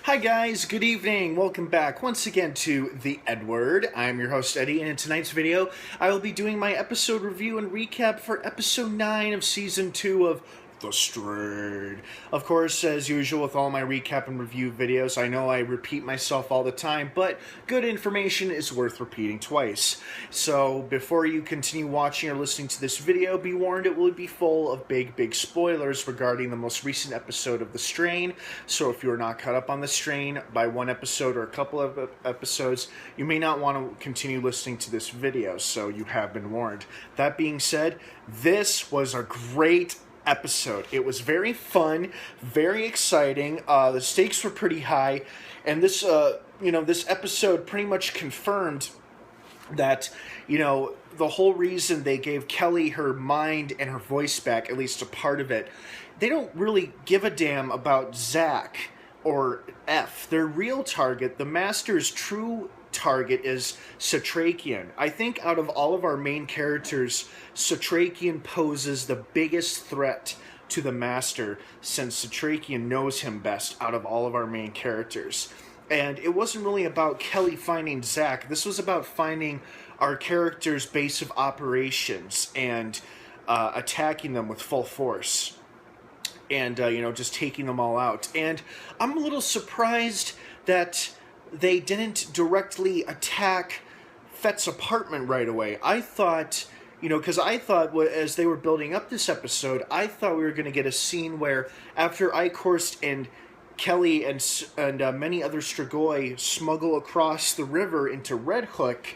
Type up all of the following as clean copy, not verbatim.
Hi guys, good evening. Welcome back once again to the EdWord. I'm your host Eddie, and in tonight's video, I will be doing my episode review and recap for episode 9 of season 2 of The Strain. Of course, as usual with all my recap and review videos, I know I repeat myself all the time, but good information is worth repeating twice. So before you continue watching or listening to this video, be warned it will be full of big spoilers regarding the most recent episode of The Strain. So if you are not caught up on The Strain by one episode or a couple of episodes, you may not want to continue listening to this video, so you have been warned. That being said, this was a great episode. It was very fun, very exciting. The stakes were pretty high, and this episode pretty much confirmed that, the whole reason they gave Kelly her mind and her voice back, at least a part of it, they don't really give a damn about Zach or F. Their real target, the Master's true target, is Satrakian. I think out of all of our main characters, Satrakian poses the biggest threat to the Master, since Satrakian knows him best out of all of our main characters. And it wasn't really about Kelly finding Zach. This was about finding our characters' base of operations and attacking them with full force. And, just taking them all out. And I'm a little surprised that they didn't directly attack Fett's apartment right away. I thought, because I thought as they were building up this episode, I thought we were going to get a scene where after Eichhorst and Kelly and many other Strigoi smuggle across the river into Red Hook,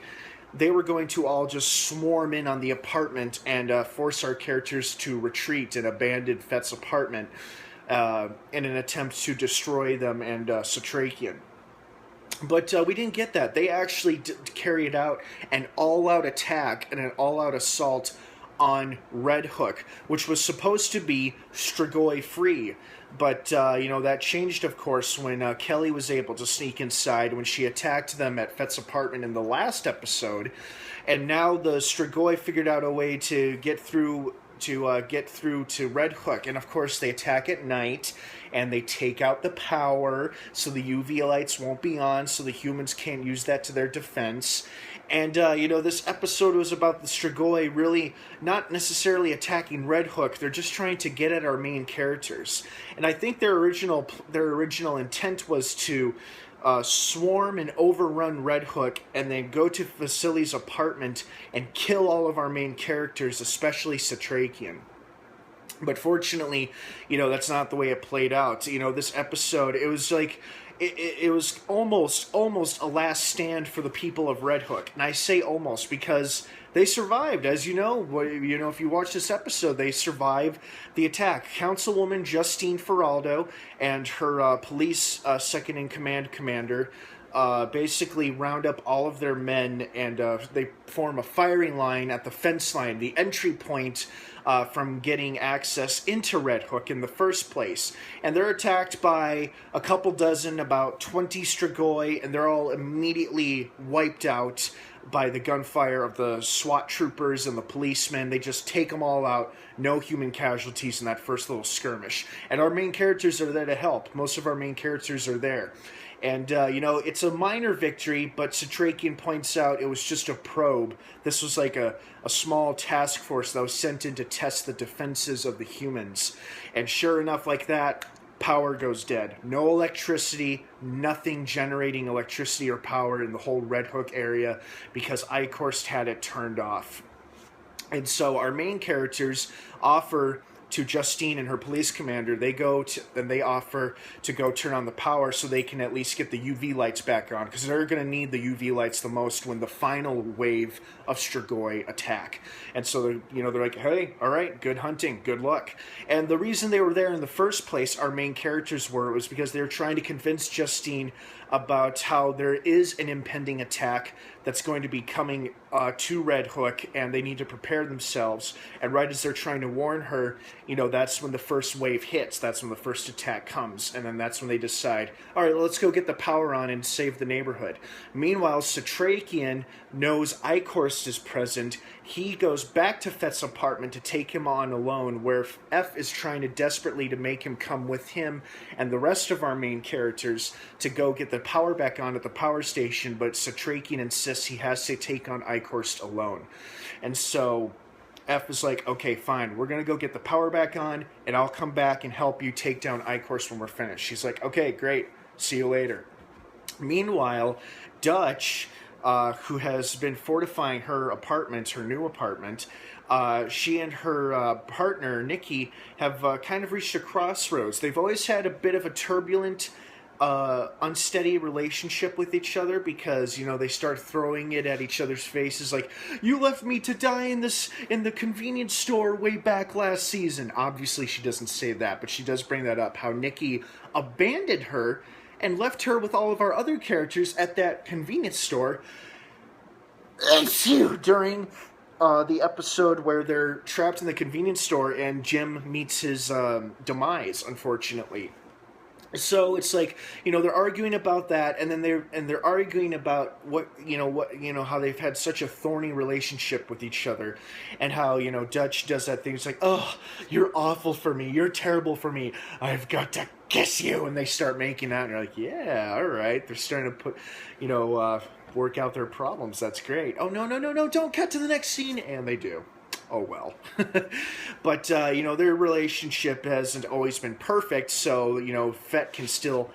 they were going to all just swarm in on the apartment and force our characters to retreat and abandon Fett's apartment in an attempt to destroy them and Satrakian. But we didn't get that. They actually carried out an all-out attack and an all-out assault on Red Hook, which was supposed to be Strigoi-free. But, that changed, of course, when Kelly was able to sneak inside when she attacked them at Fett's apartment in the last episode. And now the Strigoi figured out a way to get through to Red Hook, and of course they attack at night and they take out the power so the UV lights won't be on, so the humans can't use that to their defense. And this episode was about the Strigoi really not necessarily attacking Red Hook. They're just trying to get at our main characters, and I think their original intent was to swarm and overrun Red Hook and then go to Vasily's apartment and kill all of our main characters, especially Satrakian. But fortunately, that's not the way it played out. This episode, it was like, it was almost a last stand for the people of Red Hook. And I say almost because they survived. As you know, if you watch this episode, they survived the attack. Councilwoman Justine Feraldo and her police second-in-command commander basically round up all of their men, and they form a firing line at the fence line, the entry point from getting access into Red Hook in the first place. And they're attacked by a couple dozen, about 20 Strigoi, and they're all immediately wiped out by the gunfire of the SWAT troopers and the policemen. They just take them all out. No human casualties in that first little skirmish. And our main characters are there to help. Most of our main characters are there. And, it's a minor victory, but Satrakian points out it was just a probe. This was like a small task force that was sent in to test the defenses of the humans. And sure enough, like that, power goes dead. No electricity, nothing generating electricity or power in the whole Red Hook area because Eichhorst had it turned off. And so our main characters offer to Justine and her police commander, they offer to go turn on the power so they can at least get the UV lights back on, because they're going to need the UV lights the most when the final wave of Strigoi attack. And so they're like, hey, all right, good hunting, good luck. And the reason they were there in the first place, our main characters was because they were trying to convince Justine about how there is an impending attack that's going to be coming to Red Hook, and they need to prepare themselves. And right as they're trying to warn her, that's when the first wave hits. That's when the first attack comes. And then that's when they decide, all right, let's go get the power on and save the neighborhood. Meanwhile, Satrakian knows Eichhorst is present. He goes back to Fett's apartment to take him on alone, where F is trying to desperately to make him come with him and the rest of our main characters to go get the power back on at the power station, but Satrakian insists he has to take on Eichhorst alone. And so F is like, okay, fine, we're going to go get the power back on, and I'll come back and help you take down Eichhorst when we're finished. She's like, okay, great, see you later. Meanwhile, Dutch, who has been fortifying her apartment, her new apartment, she and her partner, Nikki, have kind of reached a crossroads. They've always had a bit of a turbulent, unsteady relationship with each other because, they start throwing it at each other's faces like, you left me to die in the convenience store way back last season. Obviously, she doesn't say that, but she does bring that up, how Nikki abandoned her and left her with all of our other characters at that convenience store during the episode where they're trapped in the convenience store and Jim meets his demise, unfortunately. So it's like, they're arguing about that, and then they're arguing about how they've had such a thorny relationship with each other, and how, Dutch does that thing. It's like, oh, you're awful for me, you're terrible for me, I've got to kiss you, and they start making out, and you're like, yeah, all right, they're starting to put, work out their problems. That's great. Oh, no, don't cut to the next scene, and they do. Oh, well. But, their relationship hasn't always been perfect, so, Fett can still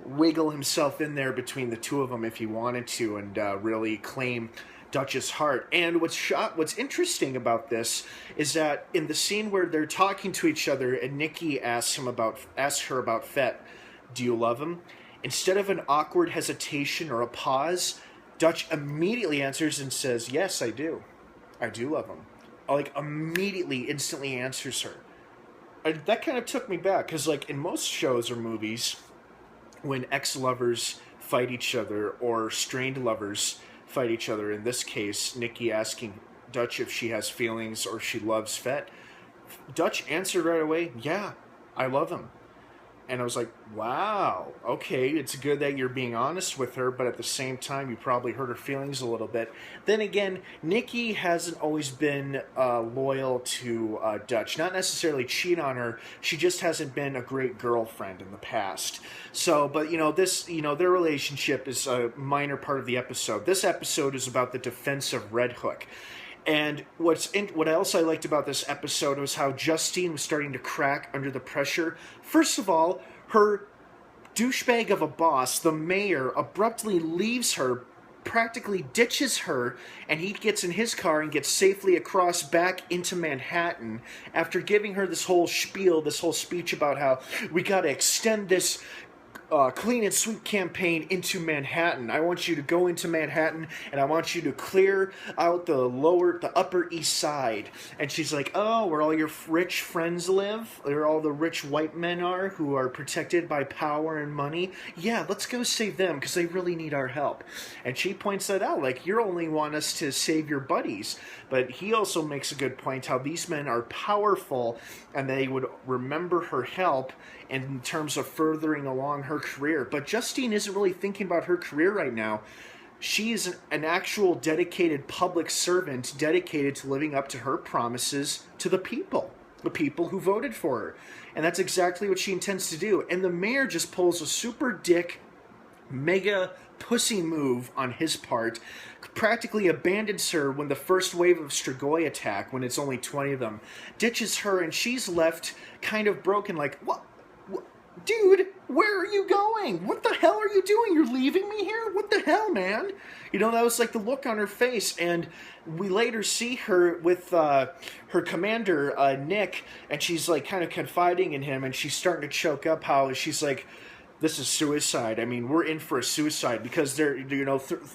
wiggle himself in there between the two of them if he wanted to and really claim Dutch's heart. And what's interesting about this is that in the scene where they're talking to each other and Nikki asks her about Fett, do you love him? Instead of an awkward hesitation or a pause, Dutch immediately answers and says, yes, I do. I do love him. Like, immediately, instantly answers her. That kind of took me back, because, like, in most shows or movies, when ex-lovers fight each other, or strained lovers fight each other, in this case, Nikki asking Dutch if she has feelings or she loves Fett, Dutch answered right away, yeah, I love him. And I was like, wow, okay, it's good that you're being honest with her, but at the same time, you probably hurt her feelings a little bit. Then again, Nikki hasn't always been loyal to Dutch. Not necessarily cheat on her, she just hasn't been a great girlfriend in the past. So, but, their relationship is a minor part of the episode. This episode is about the defense of Red Hook. And what else I liked about this episode was how Justine was starting to crack under the pressure. First of all, her douchebag of a boss, the mayor, abruptly leaves her, practically ditches her, and he gets in his car and gets safely across back into Manhattan after giving her this whole spiel, this whole speech about how we got to extend this clean and sweep campaign into Manhattan. I want you to go into Manhattan and I want you to clear out the Upper East Side. And she's like, oh, where all your rich friends live? Where all the rich white men are who are protected by power and money? Yeah, let's go save them because they really need our help. And she points that out, like, you only want us to save your buddies. But he also makes a good point how these men are powerful and they would remember her help in terms of furthering along her career. But Justine isn't really thinking about her career right now. She is an actual dedicated public servant dedicated to living up to her promises to the people who voted for her. And that's exactly what she intends to do. And the mayor just pulls a super dick, mega pussy move on his part, practically abandons her when the first wave of Strigoi attack, when it's only 20 of them, ditches her, and she's left kind of broken, like, what? Dude, where are you going? What the hell are you doing? You're leaving me here? What the hell, man? That was like the look on her face. And we later see her with her commander, Nick, and she's like kind of confiding in him, and she's starting to choke up how she's like, this is suicide. I mean, we're in for a suicide, because they're,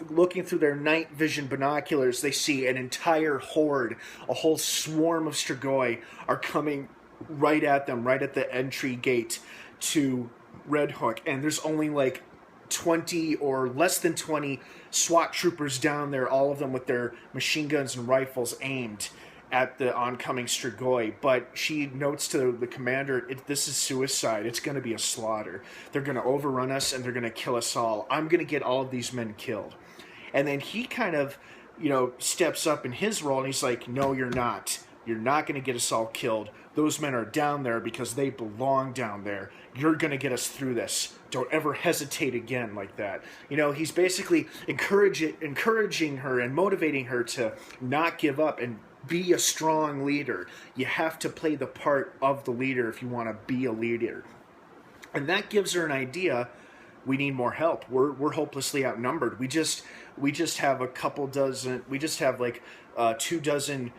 looking through their night vision binoculars, they see an entire horde, a whole swarm of Strigoi are coming right at them, right at the entry gate to Red Hook, and there's only like 20 or less than 20 SWAT troopers down there, all of them with their machine guns and rifles aimed at the oncoming Strigoi, but she notes to the commander, this is suicide. It's going to be a slaughter. They're going to overrun us and they're going to kill us all. I'm going to get all of these men killed. And then he kind of, steps up in his role and he's like, no, you're not. You're not going to get us all killed. Those men are down there because they belong down there. You're going to get us through this. Don't ever hesitate again like that. He's basically encouraging her and motivating her to not give up and be a strong leader. You have to play the part of the leader if you want to be a leader. And that gives her an idea. We need more help. We're hopelessly outnumbered. We just have a couple dozen. We just have like 2 dozen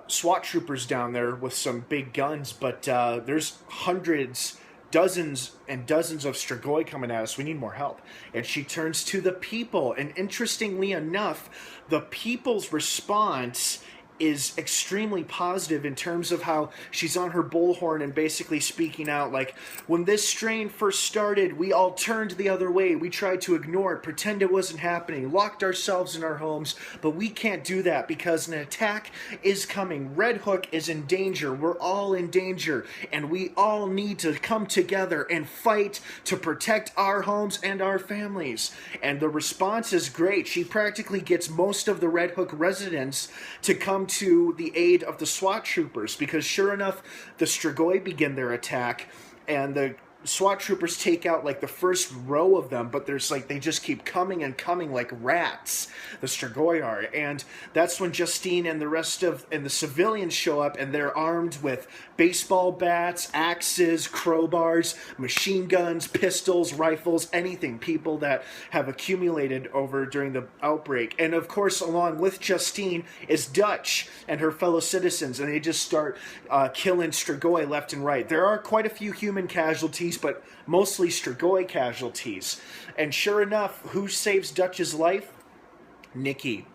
SWAT troopers down there with some big guns, but there's hundreds, dozens and dozens of Strigoi coming at us. We need more help. And she turns to the people, and interestingly enough, the people's response is extremely positive in terms of how she's on her bullhorn and basically speaking out like, when this strain first started, we all turned the other way. We tried to ignore it, pretend it wasn't happening, locked ourselves in our homes, but we can't do that because an attack is coming. Red Hook is in danger. We're all in danger, and we all need to come together and fight to protect our homes and our families. And the response is great. She practically gets most of the Red Hook residents to come to the aid of the SWAT troopers, because sure enough, the Strigoi begin their attack, and the SWAT troopers take out like the first row of them, but there's like, they just keep coming and coming like rats, the Strigoi are. And that's when Justine and the rest of the civilians show up, and they're armed with baseball bats, axes, crowbars, machine guns, pistols, rifles, anything, people that have accumulated over during the outbreak. And of course, along with Justine is Dutch and her fellow citizens, and they just start killing Strigoi left and right. There are quite a few human casualties, but mostly Strigoi casualties. And sure enough, who saves Dutch's life? Nikki.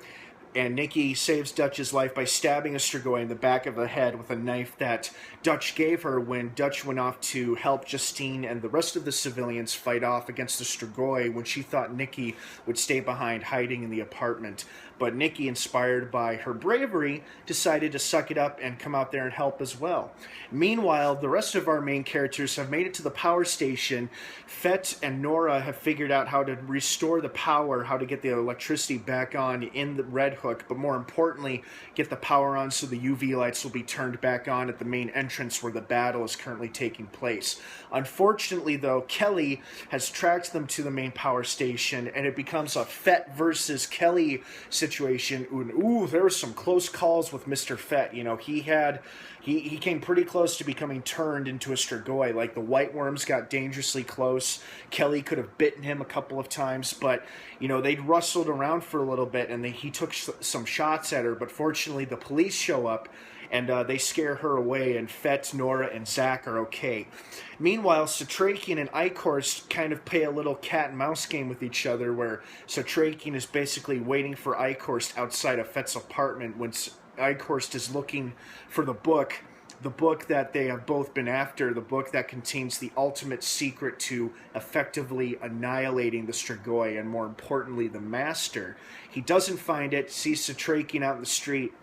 And Nikki saves Dutch's life by stabbing a Strigoi in the back of the head with a knife that Dutch gave her when Dutch went off to help Justine and the rest of the civilians fight off against the Strigoi, when she thought Nikki would stay behind hiding in the apartment. But Nikki, inspired by her bravery, decided to suck it up and come out there and help as well. Meanwhile, the rest of our main characters have made it to the power station. Fett and Nora have figured out how to restore the power, how to get the electricity back on in the Red Hook, but more importantly, get the power on so the UV lights will be turned back on at the main entrance where the battle is currently taking place. Unfortunately, though, Kelly has tracked them to the main power station, and it becomes a Fett versus Kelly situation. Ooh, there were some close calls with Mr. Fett. He came pretty close to becoming turned into a Strigoi. Like, the white worms got dangerously close. Kelly could have bitten him a couple of times, but they'd rustled around for a little bit, and he took some shots at her. But fortunately, the police show up, and they scare her away, and Fett, Nora, and Zach are okay. Meanwhile, Satrakian and Eichhorst kind of play a little cat-and-mouse game with each other, where Satrakian is basically waiting for Eichhorst outside of Fett's apartment when Eichhorst is looking for the book that they have both been after, the book that contains the ultimate secret to effectively annihilating the Strigoi, and more importantly, the Master. He doesn't find it, sees Satrakian out in the street,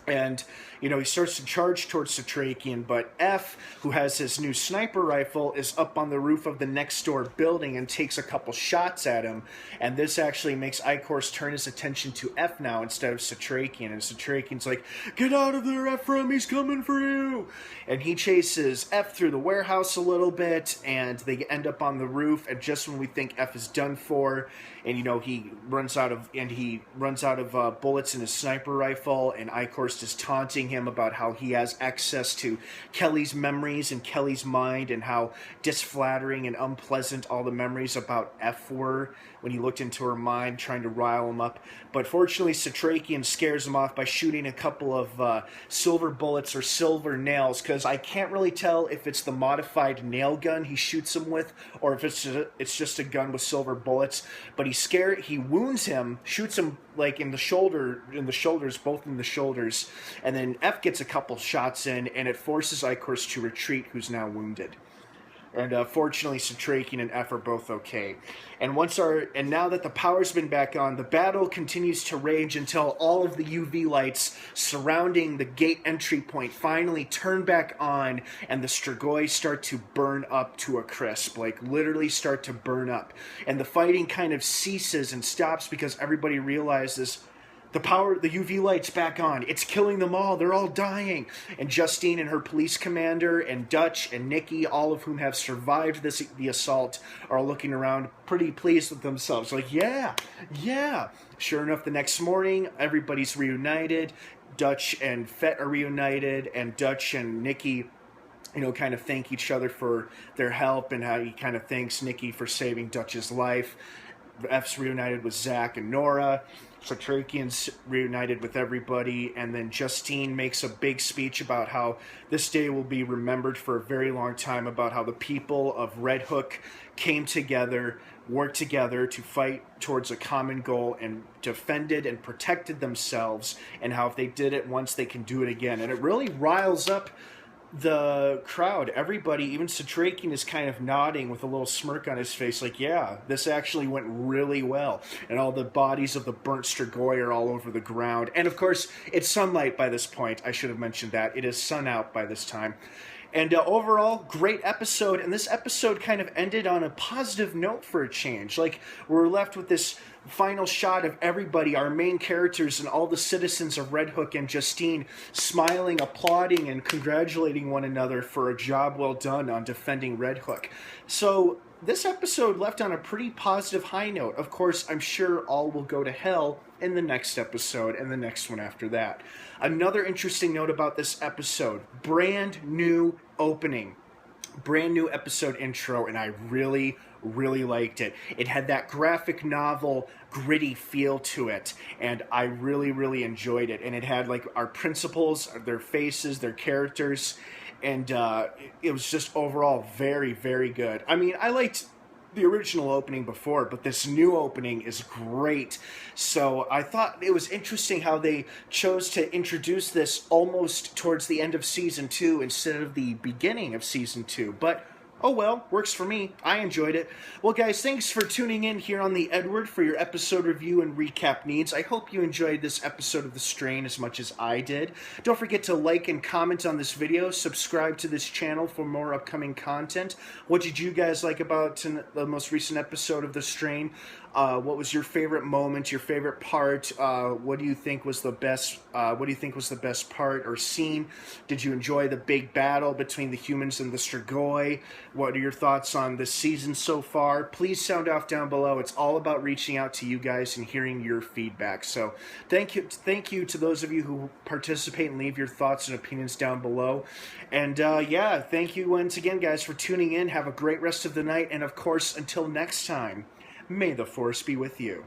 and, he starts to charge towards Satrakian, but F, who has his new sniper rifle, is up on the roof of the next door building and takes a couple shots at him, and this actually makes Eichhorst turn his attention to F now instead of Satrakian, and Satrakian's like, "Get out of there, Ephraim, he's coming for you!" And he chases F through the warehouse a little bit, and they end up on the roof, and just when we think F is done for, and he runs out of bullets in his sniper rifle, and Eichhorst is taunting him about how he has access to Kelly's memories and Kelly's mind, and how disflattering and unpleasant all the memories about F were when he looked into her mind, trying to rile him up. But fortunately, Satrakian scares him off by shooting a couple of silver bullets or silver nails, because I can't really tell if it's the modified nail gun he shoots him with, or if it's just a gun with silver bullets. But he wounds him, shoots him like in the shoulders, both in the shoulders, and then F gets a couple shots in, and it forces Eichhorst to retreat, who's now wounded. And fortunately, Satrakian and F are both okay. And now that the power's been back on, the battle continues to rage until all of the UV lights surrounding the gate entry point finally turn back on, and the Strigoi start to burn up to a crisp, like literally start to burn up. And the fighting kind of ceases and stops because everybody realizes the UV light's back on. It's killing them all. They're all dying. And Justine and her police commander and Dutch and Nikki, all of whom have survived the assault, are looking around pretty pleased with themselves. Like, yeah. Sure enough, the next morning, everybody's reunited. Dutch and Fett are reunited, and Dutch and Nikki, kind of thank each other for their help, and how he kind of thanks Nikki for saving Dutch's life. F's reunited with Zach and Nora. Satrakian's reunited with everybody, and then Justine makes a big speech about how this day will be remembered for a very long time, about how the people of Red Hook came together, worked together to fight towards a common goal, and defended and protected themselves, and how if they did it once, they can do it again. And it really riles up the crowd. Everybody, even Satrakian, is kind of nodding with a little smirk on his face, like, yeah, this actually went really well. And all the bodies of the burnt Strigoi are all over the ground. And of course, it's sunlight by this point. I should have mentioned that. It is sun out by this time. And overall, great episode. And this episode kind of ended on a positive note for a change. Like, we're left with this final shot of everybody, our main characters, and all the citizens of Red Hook and Justine smiling, applauding, and congratulating one another for a job well done on defending Red Hook. So this episode left on a pretty positive high note. Of course, I'm sure all will go to hell in the next episode and the next one after that. Another interesting note about this episode: brand new opening. Brand new episode intro, and I really liked it. It had that graphic novel gritty feel to it, and I really enjoyed it. And it had like our principals, their faces, their characters, and it was just overall very good. I mean, I liked the original opening before, but this new opening is great. So I thought it was interesting how they chose to introduce this almost towards the end of Season 2 instead of the beginning of Season 2. But oh well, works for me. I enjoyed it. Well, guys, thanks for tuning in here on the EdWord for your episode review and recap needs. I hope you enjoyed this episode of The Strain as much as I did. Don't forget to like and comment on this video. Subscribe to this channel for more upcoming content. What did you guys like about the most recent episode of The Strain? What was your favorite moment, your favorite part? What do you think was the best? What do you think was the best part or scene? Did you enjoy the big battle between the humans and the Strigoi? What are your thoughts on this season so far? Please sound off down below. It's all about reaching out to you guys and hearing your feedback. So thank you to those of you who participate and leave your thoughts and opinions down below. And yeah, thank you once again, guys, for tuning in. Have a great rest of the night, and of course, until next time, may the Force be with you.